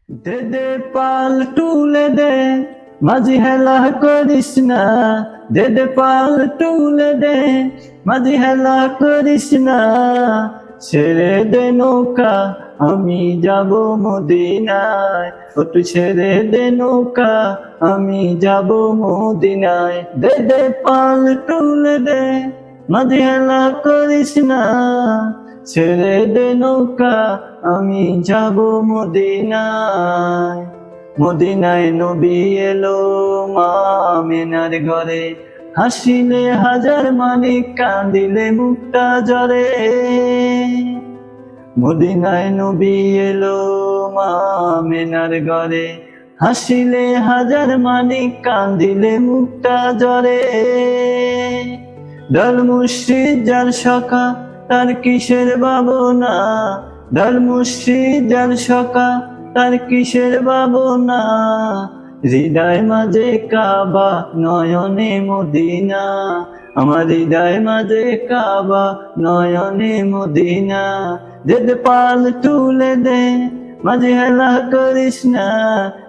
দে দে পাল তুলে দে, মাঝি হেলা করিস না। দে দে পাল তুলে দে, মাঝি হেলা করিস না। ছেড়ে দে নৌকা, আমি যাব মদিনায়। ও তুই ছেড়ে দে নৌকা, আমি যাব মদিনায়। দে দে পাল তুলে দে, মাঝি হেলা করিস না। ছেড়ে দে নৌকা, আমি যাব মদিনায়। মদিনায় নবী এলো মা আমিনার ঘরে, হাসিলে হাজার মানিক, কাঁদিলে মুক্তা ঝরে। মদিনায় নবী এলো মা আমিনার ঘরে, হাসিলে হাজার মানিক, কাঁদিলে মুক্তা ঝরে। দল মুর্শিদ যার সখা, তার কিসের ভাবনা। দল মুর্শিদ যার সখা, তার কিসের ভাবনা। হৃদয় মাঝে কাবা, নয়নে মদিনা। আমার হৃদয় মাঝে কাবা, নয়নে মদিনা। দে দে পাল তুলে দে, মাঝি হেলা করিস না।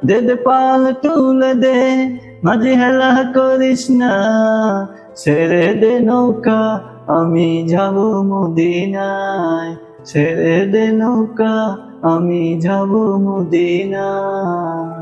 দে দে পাল তুলে দে, মাঝি হেলা করিস না। ছেড়ে দে নৌকা, আমি যাব মদিনায়। ছেড়ে দে নৌকা, আমি যাব মদিনায়।